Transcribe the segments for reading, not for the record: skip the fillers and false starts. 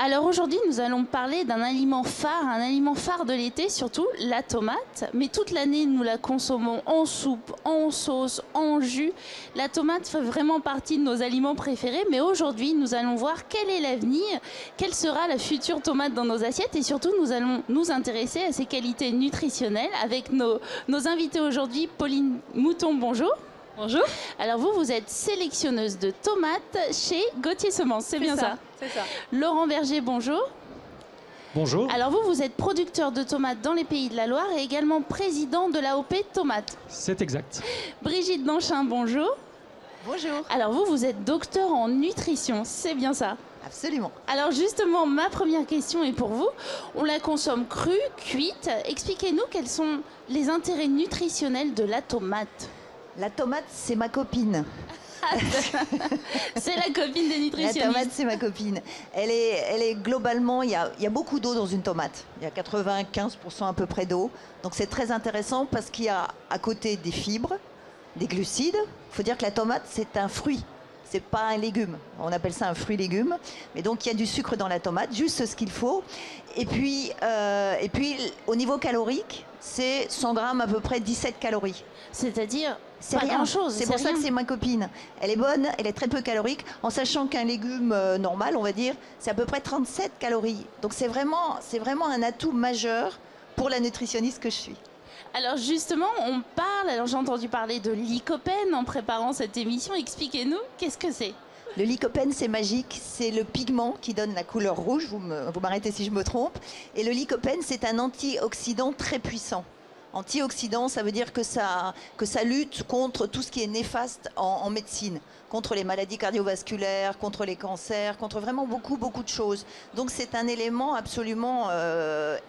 Alors aujourd'hui, nous allons parler d'un aliment phare de l'été, surtout la tomate. Mais toute l'année, nous la consommons en soupe, en sauce, en jus. La tomate fait vraiment partie de nos aliments préférés. Mais aujourd'hui, nous allons voir quel est l'avenir, quelle sera la future tomate dans nos assiettes. Et surtout, nous allons nous intéresser à ses qualités nutritionnelles avec nos invités aujourd'hui. Pauline Mouton, bonjour. Bonjour. Alors vous êtes sélectionneuse de tomates chez Gauthier Semences, c'est bien ça? C'est ça. Laurent Berger, bonjour. Bonjour. Alors vous êtes producteur de tomates dans les Pays de la Loire et également président de l'AOP Tomates. C'est exact. Brigitte Danchin, bonjour. Bonjour. Alors vous êtes docteur en nutrition, c'est bien ça? Absolument. Alors justement, ma première question est pour vous. On la consomme crue, cuite. Expliquez-nous quels sont les intérêts nutritionnels de la tomate. La tomate, c'est ma copine. C'est la copine des nutritionnistes. La tomate, c'est ma copine. Elle est globalement, il y a beaucoup d'eau dans une tomate. Il y a 95% à peu près d'eau. Donc c'est très intéressant parce qu'il y a à côté des fibres, des glucides. Il faut dire que la tomate, c'est un fruit. C'est pas un légume. On appelle ça un fruit-légume. Mais donc, il y a du sucre dans la tomate, juste ce qu'il faut. Et puis au niveau calorique, c'est 100 grammes à peu près 17 calories. C'est-à-dire C'est pas rien. grand-chose. C'est pour ça que c'est ma copine. Elle est bonne, elle est très peu calorique, en sachant qu'un légume normal, on va dire, c'est à peu près 37 calories. Donc c'est vraiment un atout majeur pour la nutritionniste que je suis. Alors justement, alors j'ai entendu parler de lycopène en préparant cette émission. Expliquez-nous, qu'est-ce que c'est? Le lycopène, c'est magique, c'est le pigment qui donne la couleur rouge, vous m'arrêtez si je me trompe. Et le lycopène, c'est un antioxydant très puissant. Antioxydant, ça veut dire que ça lutte contre tout ce qui est néfaste en médecine, contre les maladies cardiovasculaires, contre les cancers, contre vraiment beaucoup de choses. Donc c'est un élément absolument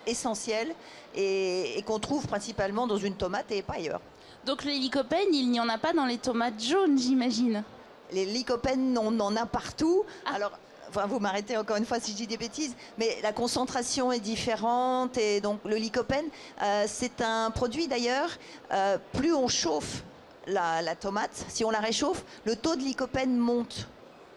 essentiel et qu'on trouve principalement dans une tomate et pas ailleurs. Donc le lycopène, il n'y en a pas dans les tomates jaunes, j'imagine. Les lycopènes, on en a partout. Ah. Alors, enfin, vous m'arrêtez encore une fois si je dis des bêtises, mais la concentration est différente. Et donc, le lycopène, c'est un produit d'ailleurs, plus on chauffe la tomate, si on la réchauffe, le taux de lycopène monte.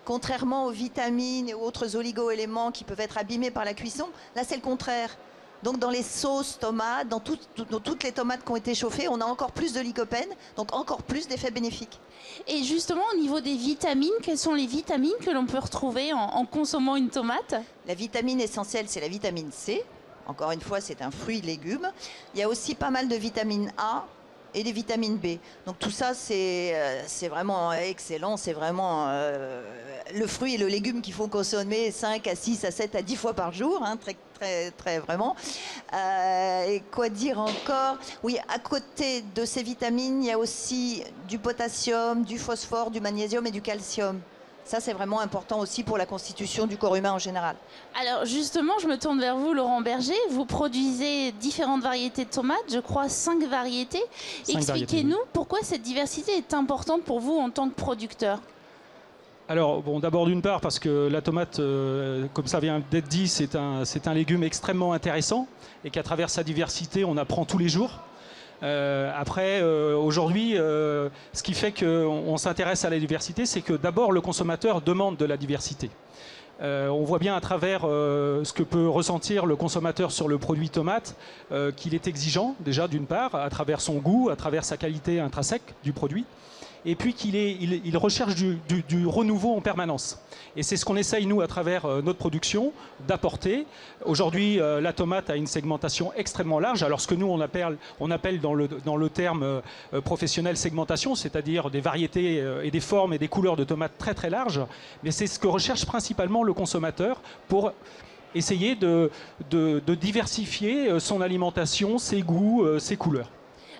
Contrairement aux vitamines et aux autres oligo-éléments qui peuvent être abîmés par la cuisson, là, c'est le contraire. Donc dans les sauces tomates, dans toutes les tomates qui ont été chauffées, on a encore plus de lycopène, donc encore plus d'effets bénéfiques. Et justement, au niveau des vitamines, quelles sont les vitamines que l'on peut retrouver en consommant une tomate? La vitamine essentielle, c'est la vitamine C. Encore une fois, c'est un fruit-légume. Il y a aussi pas mal de vitamine A et des vitamines B. Donc tout ça, c'est vraiment excellent. C'est vraiment le fruit et le légume qu'il faut consommer 5 à 6 à 7 à 10 fois par jour, hein, très vraiment. Et quoi dire encore? Oui, à côté de ces vitamines, il y a aussi du potassium, du phosphore, du magnésium et du calcium. Ça, c'est vraiment important aussi pour la constitution du corps humain en général. Alors justement, je me tourne vers vous, Laurent Berger. Vous produisez différentes variétés de tomates, je crois 5 variétés. Expliquez-nous pourquoi cette diversité est importante pour vous en tant que producteur. Alors, bon, d'abord d'une part parce que la tomate, comme ça vient d'être dit, c'est un légume extrêmement intéressant et qu'à travers sa diversité, on apprend tous les jours. Après, aujourd'hui, ce qui fait qu'on s'intéresse à la diversité, c'est que d'abord le consommateur demande de la diversité. On voit bien à travers ce que peut ressentir le consommateur sur le produit tomate, qu'il est exigeant déjà d'une part, à travers son goût, à travers sa qualité intrinsèque du produit, et puis qu'il recherche du renouveau en permanence. Et c'est ce qu'on essaye, nous, à travers notre production, d'apporter. Aujourd'hui, la tomate a une segmentation extrêmement large. Alors, ce que nous, on appelle dans le terme professionnel segmentation, c'est-à-dire des variétés et des formes et des couleurs de tomates très, très larges. Mais c'est ce que recherche principalement le consommateur pour essayer de diversifier son alimentation, ses goûts, ses couleurs.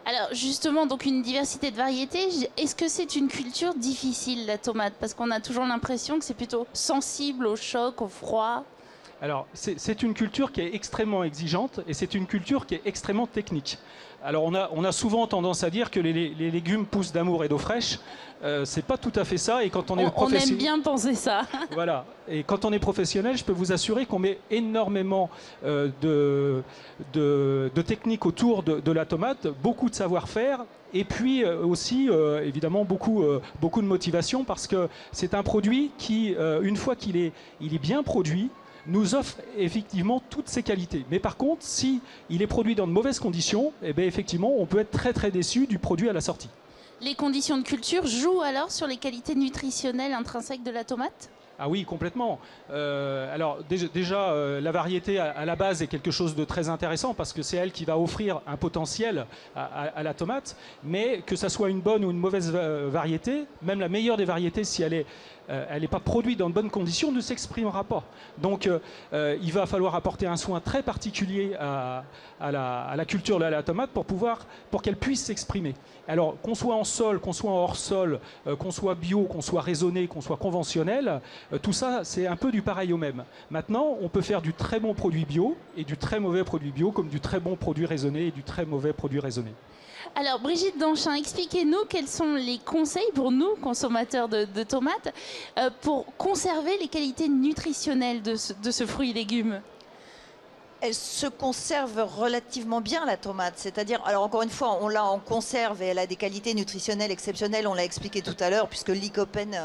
Alors justement, donc une diversité de variétés, est-ce que c'est une culture difficile, la tomate? Parce qu'on a toujours l'impression que c'est plutôt sensible au choc, au froid. Alors, c'est une culture qui est extrêmement exigeante et c'est une culture qui est extrêmement technique. Alors, on a souvent tendance à dire que les légumes poussent d'amour et d'eau fraîche. C'est pas tout à fait ça. Et quand on aime bien penser ça. Voilà. Et quand on est professionnel, je peux vous assurer qu'on met énormément de techniques autour de la tomate, beaucoup de savoir-faire. Et puis aussi, évidemment, beaucoup de motivation parce que c'est un produit qui, une fois qu'il est bien produit, nous offre effectivement toutes ces qualités. Mais par contre, si il est produit dans de mauvaises conditions, eh bien, effectivement, on peut être très très déçu du produit à la sortie. Les conditions de culture jouent alors sur les qualités nutritionnelles intrinsèques de la tomate? Ah oui, complètement. Alors déjà, la variété à la base est quelque chose de très intéressant parce que c'est elle qui va offrir un potentiel à la tomate, mais que ça soit une bonne ou une mauvaise variété, même la meilleure des variétés, si elle n'est pas produite dans de bonnes conditions, ne s'exprimera pas. Donc il va falloir apporter un soin très particulier à la culture de la tomate pour qu'elle puisse s'exprimer. Alors qu'on soit en sol, qu'on soit en hors sol, qu'on soit bio, qu'on soit raisonné, qu'on soit conventionnel, tout ça c'est un peu du pareil au même. Maintenant on peut faire du très bon produit bio et du très mauvais produit bio, comme du très bon produit raisonné et du très mauvais produit raisonné. Alors Brigitte Danchin, expliquez-nous quels sont les conseils pour nous, consommateurs de tomates, pour conserver les qualités nutritionnelles de ce fruit et légume. Elle se conserve relativement bien, la tomate. C'est-à-dire, alors encore une fois, on l'a en conserve et elle a des qualités nutritionnelles exceptionnelles, on l'a expliqué tout à l'heure, puisque le lycopène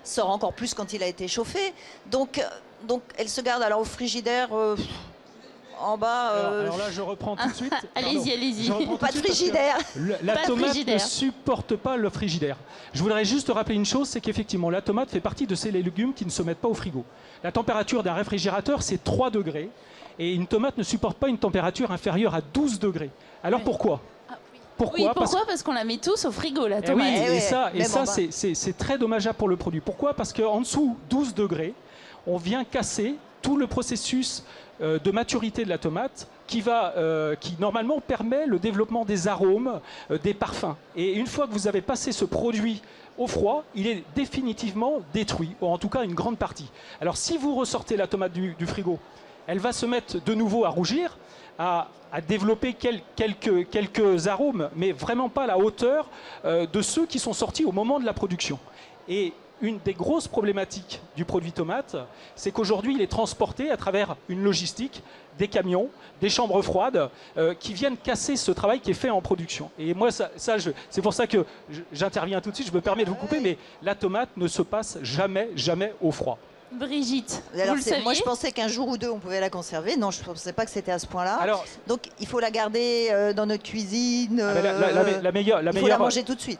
sort encore plus quand il a été chauffé. Donc elle se garde alors au frigidaire en bas. Alors là, je reprends tout de suite. Allez-y. Pas de frigidaire. La tomate ne supporte pas le frigidaire. Je voudrais juste rappeler une chose, c'est qu'effectivement, la tomate fait partie de ces légumes qui ne se mettent pas au frigo. La température d'un réfrigérateur, c'est 3 degrés. Et une tomate ne supporte pas une température inférieure à 12 degrés. Alors pourquoi ? Pourquoi ? Parce qu'on la met tous au frigo, la tomate. Et ça c'est très dommageable pour le produit. Pourquoi ? Parce qu'en dessous 12 degrés, on vient casser tout le processus de maturité de la tomate qui normalement permet le développement des arômes, des parfums. Et une fois que vous avez passé ce produit au froid, il est définitivement détruit, ou en tout cas une grande partie. Alors si vous ressortez la tomate du frigo, elle va se mettre de nouveau à rougir, à développer quelques arômes, mais vraiment pas à la hauteur de ceux qui sont sortis au moment de la production. Et une des grosses problématiques du produit tomate, c'est qu'aujourd'hui, il est transporté à travers une logistique, des camions, des chambres froides, qui viennent casser ce travail qui est fait en production. Et moi, c'est pour ça que j'interviens tout de suite, je me permets de vous couper, mais la tomate ne se passe jamais au froid. Brigitte, alors, vous le saviez ? Moi, je pensais qu'un jour ou deux, on pouvait la conserver. Non, je ne pensais pas que c'était à ce point-là. Alors, donc, il faut la garder dans notre cuisine. La meilleure, il faut la manger tout de suite.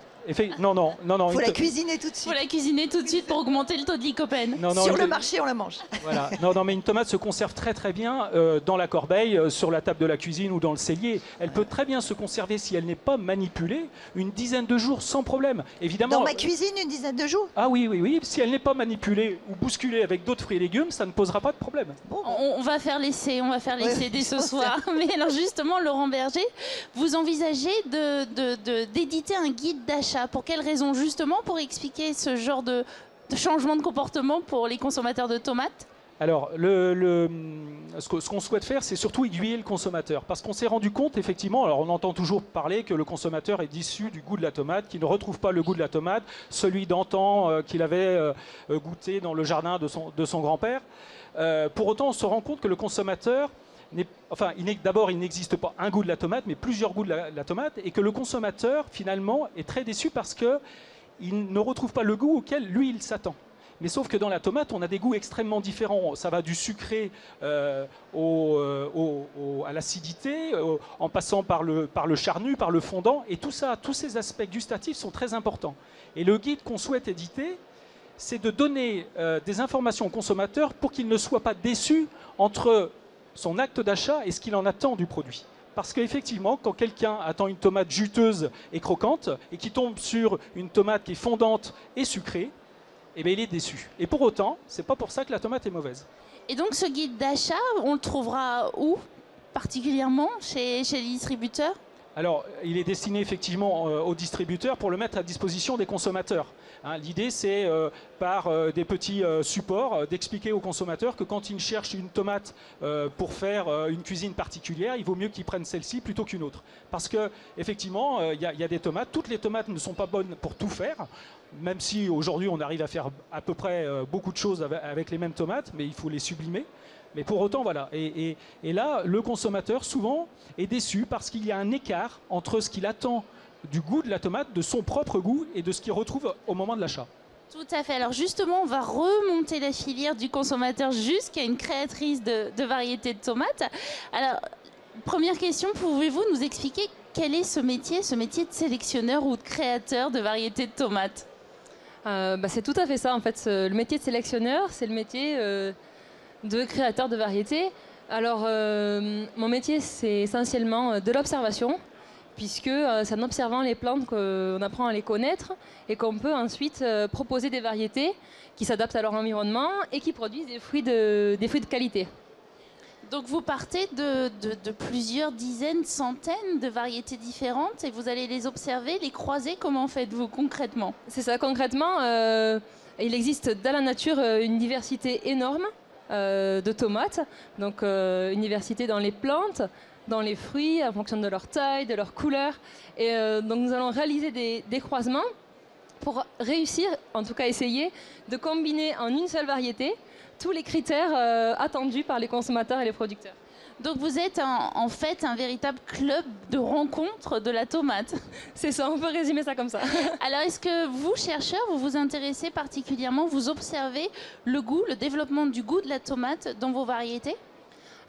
Non. Il faut la cuisiner tout de suite. Il faut la cuisiner tout de suite pour augmenter le taux de lycopène. Sur le marché, on la mange. Voilà. Non, mais une tomate se conserve très très bien dans la corbeille, sur la table de la cuisine ou dans le cellier. Elle peut très bien se conserver si elle n'est pas manipulée une dizaine de jours sans problème. Évidemment. Dans ma cuisine, une dizaine de jours. Ah oui. Si elle n'est pas manipulée ou bousculée avec d'autres fruits et légumes, ça ne posera pas de problème. Bon. On va faire l'essai, dès ce soir. Mais alors justement, Laurent Berger, vous envisagez d'éditer un guide d'achat. Pour quelles raisons ? Justement pour expliquer ce genre de changement de comportement pour les consommateurs de tomates ? Alors, ce qu'on souhaite faire, c'est surtout aiguiller le consommateur. Parce qu'on s'est rendu compte, effectivement, alors on entend toujours parler que le consommateur est déçu du goût de la tomate, qu'il ne retrouve pas le goût de la tomate, celui d'antan qu'il avait goûté dans le jardin de son grand-père. Pour autant, on se rend compte que le consommateur... D'abord, il n'existe pas un goût de la tomate, mais plusieurs goûts de la tomate, et que le consommateur, finalement, est très déçu parce qu'il ne retrouve pas le goût auquel, lui, il s'attend. Mais sauf que dans la tomate, on a des goûts extrêmement différents. Ça va du sucré à l'acidité, en passant par le charnu, par le fondant, et tout ça, tous ces aspects gustatifs sont très importants. Et le guide qu'on souhaite éditer, c'est de donner des informations au consommateur pour qu'il ne soit pas déçu entre son acte d'achat et ce qu'il en attend du produit. Parce qu'effectivement, quand quelqu'un attend une tomate juteuse et croquante et qui tombe sur une tomate qui est fondante et sucrée, eh bien, il est déçu. Et pour autant, c'est pas pour ça que la tomate est mauvaise. Et donc ce guide d'achat, on le trouvera où particulièrement chez les distributeurs ? Alors, il est destiné effectivement aux distributeurs pour le mettre à disposition des consommateurs. L'idée, c'est par des petits supports d'expliquer aux consommateurs que quand ils cherchent une tomate pour faire une cuisine particulière, il vaut mieux qu'ils prennent celle-ci plutôt qu'une autre. Parce qu'effectivement, il y a des tomates. Toutes les tomates ne sont pas bonnes pour tout faire, même si aujourd'hui on arrive à faire à peu près beaucoup de choses avec les mêmes tomates, mais il faut les sublimer. Mais pour autant, voilà. Et là, le consommateur, souvent, est déçu parce qu'il y a un écart entre ce qu'il attend du goût de la tomate, de son propre goût, et de ce qu'il retrouve au moment de l'achat. Tout à fait. Alors justement, on va remonter la filière du consommateur jusqu'à une créatrice de variétés de tomates. Alors, première question, pouvez-vous nous expliquer quel est ce métier de sélectionneur ou de créateur de variétés de tomates? C'est tout à fait ça en fait. Le métier de sélectionneur, c'est le métier de créateur de variétés. Alors, mon métier, c'est essentiellement de l'observation, puisque c'est en observant les plantes qu'on apprend à les connaître et qu'on peut ensuite proposer des variétés qui s'adaptent à leur environnement et qui produisent des fruits de qualité. Donc vous partez de plusieurs dizaines, centaines de variétés différentes et vous allez les observer, les croiser. Comment faites-vous concrètement? C'est ça, concrètement, il existe dans la nature une diversité énorme de tomates, donc une diversité dans les plantes, dans les fruits, en fonction de leur taille, de leur couleur. Et donc nous allons réaliser des croisements pour réussir, en tout cas essayer, de combiner en une seule variété tous les critères attendus par les consommateurs et les producteurs. Donc vous êtes en fait un véritable club de rencontre de la tomate. C'est ça, on peut résumer ça comme ça. Alors est-ce que vous, chercheurs, vous vous intéressez particulièrement, vous observez le goût, le développement du goût de la tomate dans vos variétés?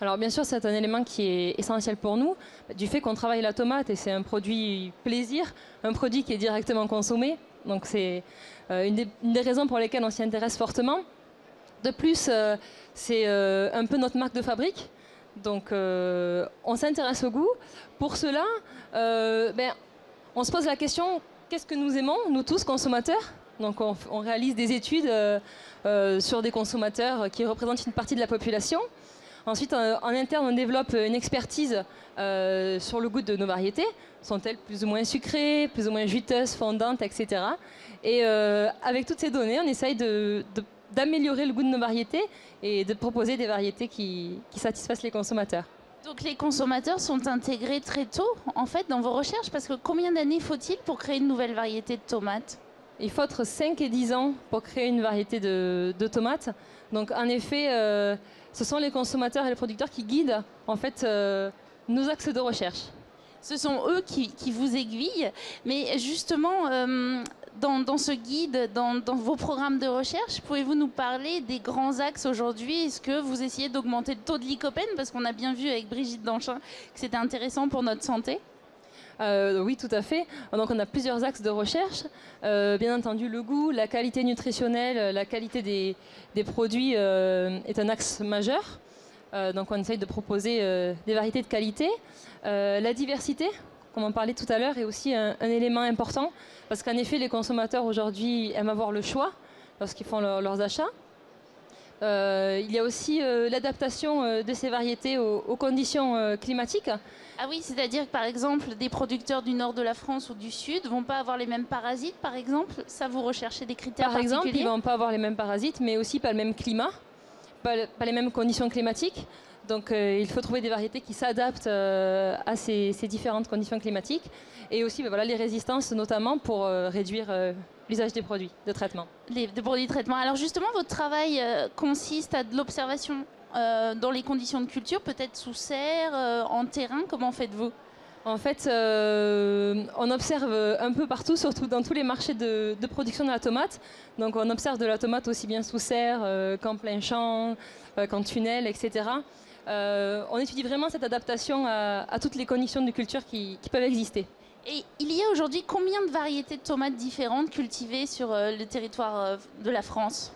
Alors bien sûr, c'est un élément qui est essentiel pour nous, du fait qu'on travaille la tomate et c'est un produit plaisir, un produit qui est directement consommé. Donc c'est une des raisons pour lesquelles on s'y intéresse fortement. De plus, c'est un peu notre marque de fabrique. Donc on s'intéresse au goût. Pour cela, on se pose la question, qu'est-ce que nous aimons, nous tous consommateurs? Donc on réalise des études sur des consommateurs qui représentent une partie de la population. Ensuite, en interne, on développe une expertise sur le goût de nos variétés. Sont-elles plus ou moins sucrées, plus ou moins juteuses, fondantes, etc. Et avec toutes ces données, on essaye d'améliorer le goût de nos variétés et de proposer des variétés qui satisfassent les consommateurs. Donc les consommateurs sont intégrés très tôt en fait dans vos recherches, parce que combien d'années faut-il pour créer une nouvelle variété de tomates? Il faut entre 5 et 10 ans pour créer une variété de tomates. Donc en effet, ce sont les consommateurs et les producteurs qui guident en fait nos axes de recherche. Ce sont eux qui vous aiguillent, mais justement, dans ce guide, dans vos programmes de recherche, pouvez-vous nous parler des grands axes aujourd'hui? Est-ce que vous essayez d'augmenter le taux de lycopène? Parce qu'on a bien vu avec Brigitte Danchin que c'était intéressant pour notre santé. Oui, tout à fait. Donc on a plusieurs axes de recherche. Bien entendu, le goût, la qualité nutritionnelle, la qualité des produits est un axe majeur. Donc on essaye de proposer des variétés de qualité. La diversité, comme on parlait tout à l'heure, est aussi un élément important, parce qu'en effet, les consommateurs aujourd'hui aiment avoir le choix lorsqu'ils font leurs achats. Il y a aussi l'adaptation de ces variétés aux conditions climatiques. Ah oui, c'est-à-dire que par exemple, des producteurs du nord de la France ou du sud ne vont pas avoir les mêmes parasites, par exemple? Ça, vous recherchez des critères particuliers? Par exemple, ils ne vont pas avoir les mêmes parasites, mais aussi pas le même climat, pas les mêmes conditions climatiques. Donc il faut trouver des variétés qui s'adaptent à ces différentes conditions climatiques. Et aussi les résistances, notamment pour réduire l'usage des produits de traitement. Des produits de traitement. Alors justement, votre travail consiste à de l'observation dans les conditions de culture, peut-être sous serre, en terrain. Comment faites-vous? En fait, on observe un peu partout, surtout dans tous les marchés de production de la tomate. Donc on observe de la tomate aussi bien sous serre qu'en plein champ, qu'en tunnel, etc. On étudie vraiment cette adaptation à toutes les conditions de culture qui peuvent exister. Et il y a aujourd'hui combien de variétés de tomates différentes cultivées sur le territoire de la France?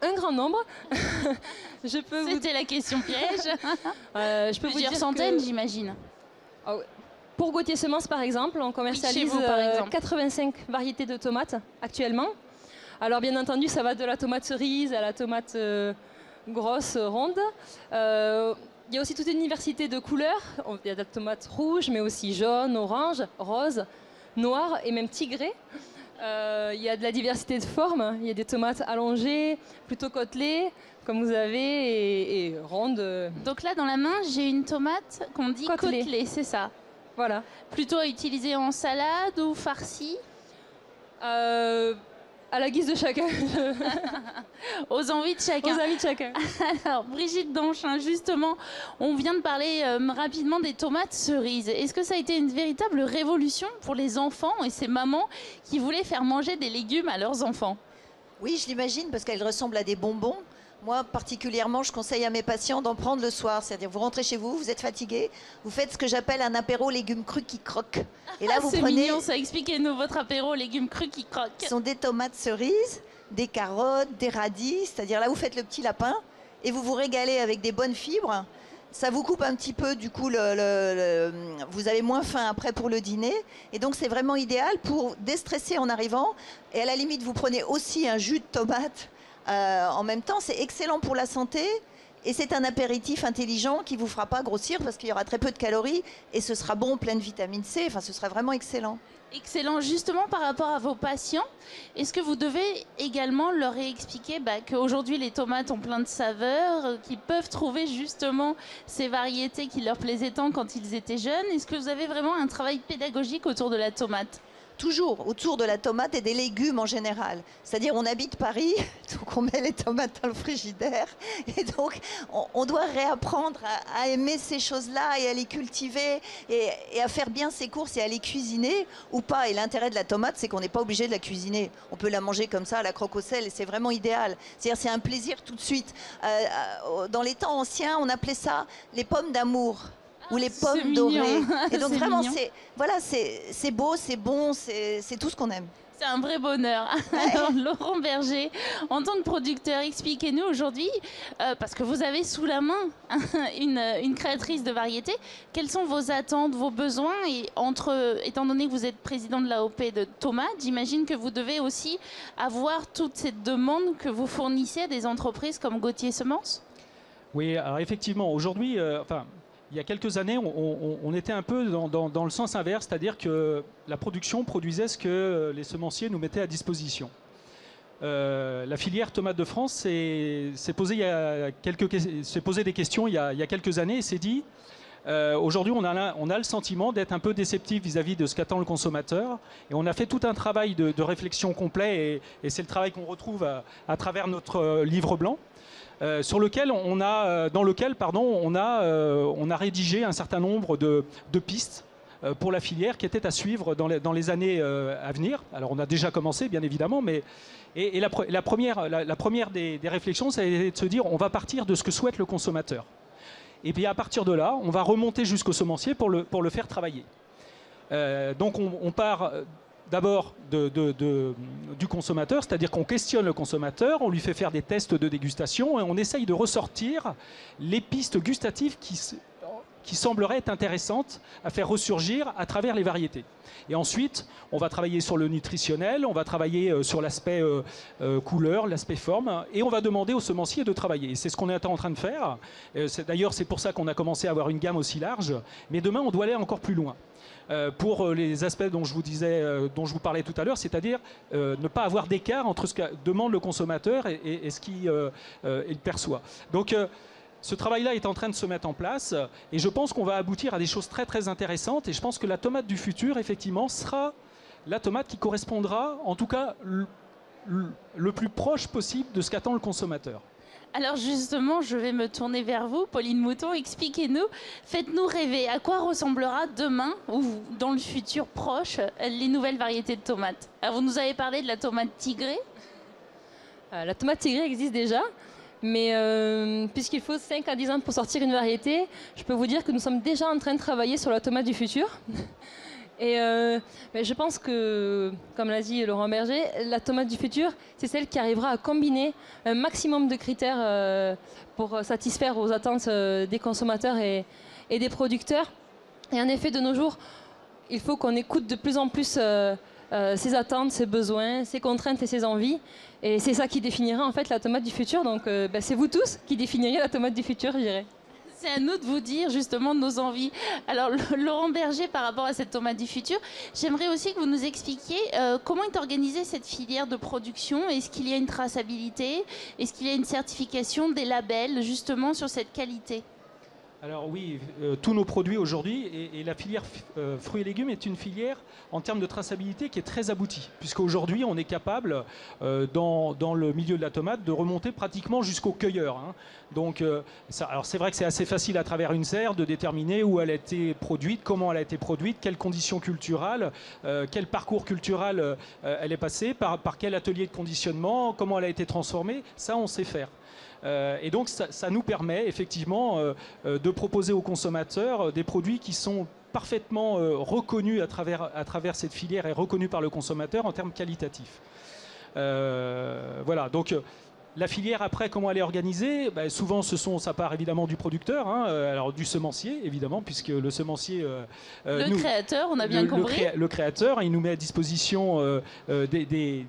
Un grand nombre. C'était la question piège. Je peux vous dire centaines, j'imagine. Pour Gauthier Semences, par exemple, on commercialise 85 variétés de tomates actuellement. Alors bien entendu, ça va de la tomate cerise à la tomate grosse, ronde. Il y a aussi toute une diversité de couleurs. Il y a de la tomate rouge, mais aussi jaune, orange, rose, noire et même tigrée. Il y a de la diversité de formes. Il y a des tomates allongées, plutôt côtelées, comme vous avez, et rondes. Donc là, dans la main, j'ai une tomate qu'on dit côtelée, c'est ça? Voilà. Plutôt à utiliser en salade ou farcie? À la guise de chacun. Aux envies de chacun. Aux envies de chacun. Alors, Brigitte Danchin, justement, on vient de parler rapidement des tomates cerises. Est-ce que ça a été une véritable révolution pour les enfants et ces mamans qui voulaient faire manger des légumes à leurs enfants? Oui, je l'imagine, parce qu'elle ressemble à des bonbons. Moi, particulièrement, je conseille à mes patients d'en prendre le soir. C'est-à-dire, vous rentrez chez vous, vous êtes fatigué, vous faites ce que j'appelle un apéro légumes crus qui croquent. Et là, vous C'est prenez... mignon, ça. Expliquez-nous votre apéro légumes crus qui croquent. Ce sont des tomates cerises, des carottes, des radis. C'est-à-dire, là, vous faites le petit lapin et vous vous régalez avec des bonnes fibres. Ça vous coupe un petit peu, du coup, vous avez moins faim après pour le dîner. Et donc, c'est vraiment idéal pour déstresser en arrivant. Et à la limite, vous prenez aussi un jus de tomate en même temps. C'est excellent pour la santé. Et c'est un apéritif intelligent qui ne vous fera pas grossir parce qu'il y aura très peu de calories. Et ce sera bon, plein de vitamine C. Enfin, ce sera vraiment excellent. Excellent. Justement, par rapport à vos patients, est-ce que vous devez également leur expliquer qu'aujourd'hui les tomates ont plein de saveurs, qu'ils peuvent trouver justement ces variétés qui leur plaisaient tant quand ils étaient jeunes? Est-ce que vous avez vraiment un travail pédagogique autour de la tomate? Toujours autour de la tomate et des légumes en général. C'est-à-dire, on habite Paris, donc on met les tomates dans le frigidaire. Et donc, on doit réapprendre à aimer ces choses-là et à les cultiver et à faire bien ses courses et à les cuisiner ou pas. Et l'intérêt de la tomate, c'est qu'on n'est pas obligé de la cuisiner. On peut la manger comme ça, à la croque au sel, et c'est vraiment idéal. C'est-à-dire, c'est un plaisir tout de suite. Dans les temps anciens, on appelait ça les pommes d'amour. Ou les pommes dorées. Et donc vraiment, c'est beau, c'est bon, c'est tout ce qu'on aime. C'est un vrai bonheur. Alors, Laurent Berger, en tant que producteur, expliquez-nous aujourd'hui, parce que vous avez sous la main une créatrice de variétés, quelles sont vos attentes, vos besoins, et étant donné que vous êtes président de l'AOP de tomates, j'imagine que vous devez aussi avoir toute cette demande que vous fournissez à des entreprises comme Gauthier Semences. Oui, alors effectivement, aujourd'hui, il y a quelques années, on était un peu dans le sens inverse, c'est-à-dire que la production produisait ce que les semenciers nous mettaient à disposition. La filière tomate de France s'est posé des questions il y a quelques années et s'est dit, aujourd'hui on a le sentiment d'être un peu déceptif vis-à-vis de ce qu'attend le consommateur, et on a fait tout un travail de réflexion complet, et c'est le travail qu'on retrouve à travers notre livre blanc. Dans lequel on a rédigé un certain nombre de pistes pour la filière qui étaient à suivre dans les années à venir. Alors on a déjà commencé, bien évidemment, mais la première des réflexions, c'est de se dire on va partir de ce que souhaite le consommateur. Et puis à partir de là, on va remonter jusqu'au semencier pour le faire travailler. Donc on part d'abord du consommateur, c'est-à-dire qu'on questionne le consommateur, on lui fait faire des tests de dégustation et on essaye de ressortir les pistes gustatives qui sembleraient être intéressantes à faire ressurgir à travers les variétés. Et ensuite, on va travailler sur le nutritionnel, on va travailler sur l'aspect couleur, l'aspect forme, et on va demander aux semenciers de travailler. Et c'est ce qu'on est en train de faire. D'ailleurs, c'est pour ça qu'on a commencé à avoir une gamme aussi large, mais demain, on doit aller encore plus loin. Pour les aspects dont je vous parlais tout à l'heure, c'est-à-dire ne pas avoir d'écart entre ce que demande le consommateur et ce qu'il perçoit. Donc ce travail-là est en train de se mettre en place et je pense qu'on va aboutir à des choses très très intéressantes, et je pense que la tomate du futur, effectivement, sera la tomate qui correspondra, en tout cas, le plus proche possible de ce qu'attend le consommateur. Alors justement, je vais me tourner vers vous, Pauline Mouton. Expliquez-nous, faites-nous rêver. À quoi ressemblera demain ou dans le futur proche les nouvelles variétés de tomates? Alors, vous nous avez parlé de la tomate tigrée. La tomate tigrée existe déjà, mais puisqu'il faut 5 à 10 ans pour sortir une variété, je peux vous dire que nous sommes déjà en train de travailler sur la tomate du futur. Et je pense que, comme l'a dit Laurent Berger, la tomate du futur, c'est celle qui arrivera à combiner un maximum de critères pour satisfaire aux attentes des consommateurs et des producteurs. Et en effet, de nos jours, il faut qu'on écoute de plus en plus ses attentes, ses besoins, ses contraintes et ses envies. Et c'est ça qui définira en fait la tomate du futur. Donc c'est vous tous qui définiriez la tomate du futur, je dirais. C'est à nous de vous dire justement nos envies. Alors Laurent Berger, par rapport à cette tomate du futur, j'aimerais aussi que vous nous expliquiez comment est organisée cette filière de production. Est-ce qu'il y a une traçabilité? Est-ce qu'il y a une certification, des labels justement sur cette qualité? Alors oui, tous nos produits aujourd'hui, et la filière fruits et légumes est une filière en termes de traçabilité qui est très aboutie, puisqu'aujourd'hui on est capable, dans le milieu de la tomate, de remonter pratiquement jusqu'au cueilleur. Hein. Donc, alors c'est vrai que c'est assez facile à travers une serre de déterminer où elle a été produite, comment elle a été produite, quelles conditions culturales, quel parcours culturel elle est passée, par quel atelier de conditionnement, comment elle a été transformée, ça on sait faire. Et donc ça nous permet effectivement de proposer aux consommateurs des produits qui sont parfaitement reconnus à travers cette filière et reconnus par le consommateur en termes qualitatifs. Voilà, donc la filière après, comment elle est organisée? Souvent ça part évidemment du producteur, hein, alors du semencier évidemment, puisque le semencier... créateur, on a bien compris. Le créateur, il nous met à disposition des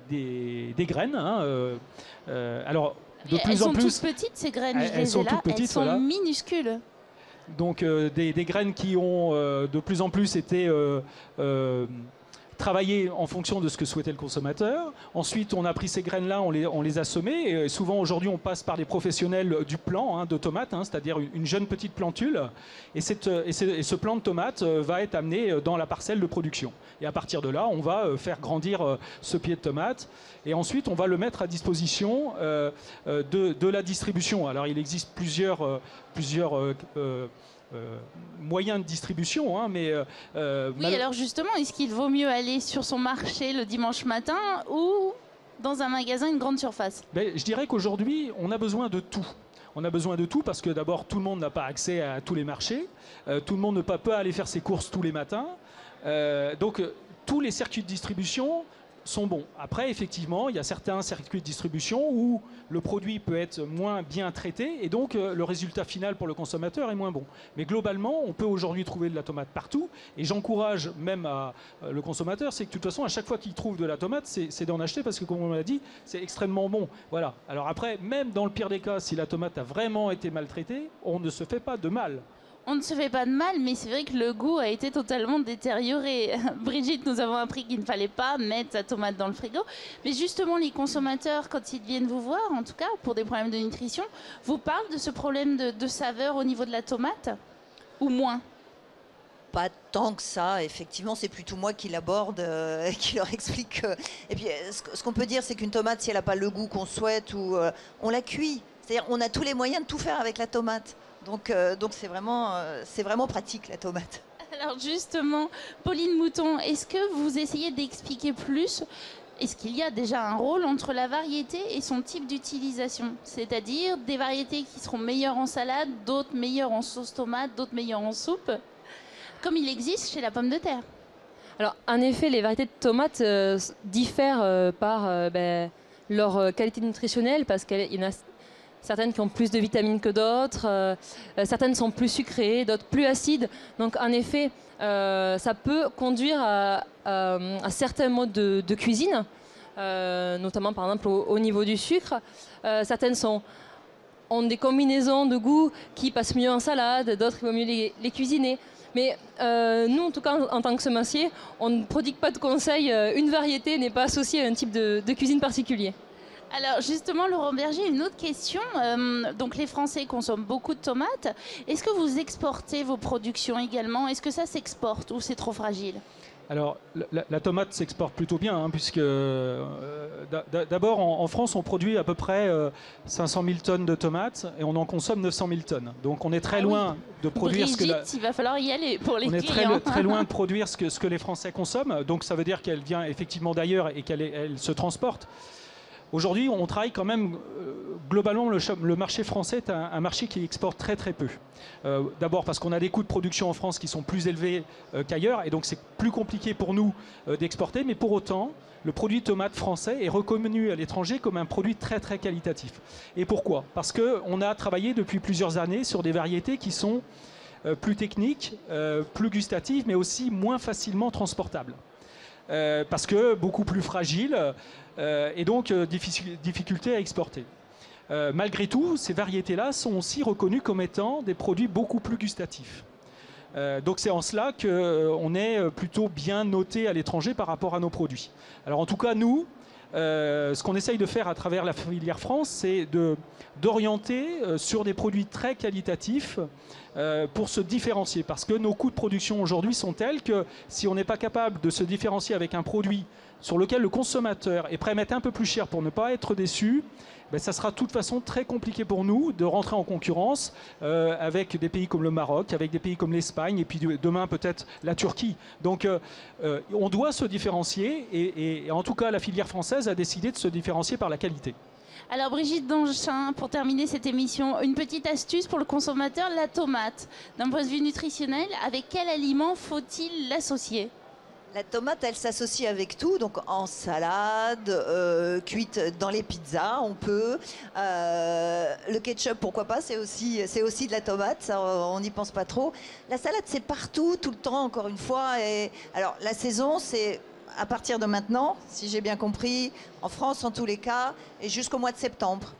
graines. Hein, alors, elles sont toutes petites, ces graines, je les ai là, elles sont minuscules. Donc des graines qui ont de plus en plus été travaillées en fonction de ce que souhaitait le consommateur. Ensuite, on a pris ces graines-là, on les a semées. Et souvent, aujourd'hui, on passe par des professionnels du plant de tomates, hein, c'est-à-dire une jeune petite plantule. Et ce plant de tomates va être amené dans la parcelle de production. Et à partir de là, on va faire grandir ce pied de tomate. Et ensuite, on va le mettre à disposition de la distribution. Alors, il existe plusieurs moyens de distribution, hein, mais... oui, alors justement, est-ce qu'il vaut mieux aller sur son marché le dimanche matin ou dans un magasin, une grande surface? Je dirais qu'aujourd'hui, on a besoin de tout. On a besoin de tout parce que d'abord, tout le monde n'a pas accès à tous les marchés. Tout le monde ne peut pas aller faire ses courses tous les matins. Donc, tous les circuits de distribution sont bons. Après, effectivement, il y a certains circuits de distribution où le produit peut être moins bien traité et donc le résultat final pour le consommateur est moins bon. Mais globalement, on peut aujourd'hui trouver de la tomate partout et j'encourage même le consommateur, c'est que de toute façon, à chaque fois qu'il trouve de la tomate, c'est d'en acheter parce que, comme on l'a dit, c'est extrêmement bon. Voilà. Alors après, même dans le pire des cas, si la tomate a vraiment été maltraitée, on ne se fait pas de mal. On ne se fait pas de mal, mais c'est vrai que le goût a été totalement détérioré. Brigitte, nous avons appris qu'il ne fallait pas mettre sa tomate dans le frigo. Mais justement, les consommateurs, quand ils viennent vous voir, en tout cas pour des problèmes de nutrition, vous parlent de ce problème de saveur au niveau de la tomate? Ou moins? Pas tant que ça, effectivement, c'est plutôt moi qui l'aborde et qui leur explique. Et puis, ce qu'on peut dire, c'est qu'une tomate, si elle n'a pas le goût qu'on souhaite, ou on la cuit. C'est-à-dire, on a tous les moyens de tout faire avec la tomate. Donc c'est vraiment pratique, la tomate. Alors justement, Pauline Mouton, est-ce que vous essayez d'expliquer plus? Est-ce qu'il y a déjà un rôle entre la variété et son type d'utilisation? C'est-à-dire des variétés qui seront meilleures en salade, d'autres meilleures en sauce tomate, d'autres meilleures en soupe, comme il existe chez la pomme de terre. Alors, en effet, les variétés de tomates diffèrent par leur qualité nutritionnelle, parce qu'il y en a certaines qui ont plus de vitamines que d'autres, certaines sont plus sucrées, d'autres plus acides. Donc, en effet, ça peut conduire à certains modes de cuisine, notamment, par exemple, au niveau du sucre. Certaines ont des combinaisons de goûts qui passent mieux en salade, d'autres, il vaut mieux les cuisiner. Mais nous, en tout cas, en tant que semencier, on ne prodigue pas de conseils. Une variété n'est pas associée à un type de cuisine particulier. Alors justement, Laurent Berger, une autre question. Donc les Français consomment beaucoup de tomates. Est-ce que vous exportez vos productions également? Est-ce que ça s'exporte ou c'est trop fragile? Alors, la tomate s'exporte plutôt bien, hein, puisque d'abord, en France, on produit à peu près 500 000 tonnes de tomates et on en consomme 900 000 tonnes. Donc, on est très loin de produire il va falloir y aller pour les clients. On est très loin de produire ce que les Français consomment. Donc, ça veut dire qu'elle vient effectivement d'ailleurs et qu'elle se transporte. Aujourd'hui, on travaille quand même, globalement, le marché français est un marché qui exporte très très peu. D'abord parce qu'on a des coûts de production en France qui sont plus élevés qu'ailleurs, et donc c'est plus compliqué pour nous d'exporter, mais pour autant, le produit tomate français est reconnu à l'étranger comme un produit très très qualitatif. Et pourquoi? Parce qu'on a travaillé depuis plusieurs années sur des variétés qui sont plus techniques, plus gustatives, mais aussi moins facilement transportables. Parce que beaucoup plus fragiles et donc difficulté à exporter. Malgré tout, ces variétés-là sont aussi reconnues comme étant des produits beaucoup plus gustatifs. Donc c'est en cela qu'on est plutôt bien noté à l'étranger par rapport à nos produits. Alors en tout cas, nous, ce qu'on essaye de faire à travers la filière France, c'est d'orienter sur des produits très qualitatifs pour se différencier. Parce que nos coûts de production aujourd'hui sont tels que si on n'est pas capable de se différencier avec un produit sur lequel le consommateur est prêt à mettre un peu plus cher pour ne pas être déçu, ben ça sera de toute façon très compliqué pour nous de rentrer en concurrence avec des pays comme le Maroc, avec des pays comme l'Espagne et puis demain peut-être la Turquie. Donc on doit se différencier et en tout cas la filière française a décidé de se différencier par la qualité. Alors Brigitte Danchin, pour terminer cette émission, une petite astuce pour le consommateur, la tomate. D'un point de vue nutritionnel, avec quel aliment faut-il l'associer ? La tomate, elle s'associe avec tout, donc en salade, cuite dans les pizzas, on peut. Le ketchup, pourquoi pas, c'est aussi de la tomate, ça, on n'y pense pas trop. La salade, c'est partout, tout le temps, encore une fois. Et alors, la saison, c'est à partir de maintenant, si j'ai bien compris, en France en tous les cas, et jusqu'au mois de septembre.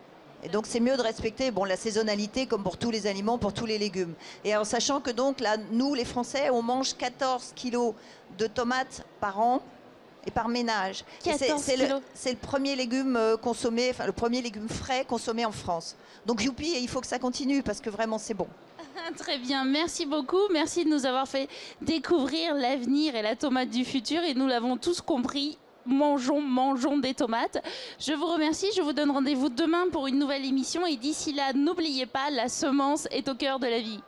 Et donc c'est mieux de respecter la saisonnalité comme pour tous les aliments, pour tous les légumes. Et en sachant que donc là, nous les Français, on mange 14 kilos de tomates par an et par ménage. C'est le premier légume consommé, enfin le premier légume frais consommé en France. Donc youpi, et il faut que ça continue parce que vraiment c'est bon. Très bien, merci beaucoup. Merci de nous avoir fait découvrir l'avenir et la tomate du futur. Et nous l'avons tous compris. Mangeons des tomates. Je vous remercie. Je vous donne rendez-vous demain pour une nouvelle émission. Et d'ici là, n'oubliez pas, la semence est au cœur de la vie.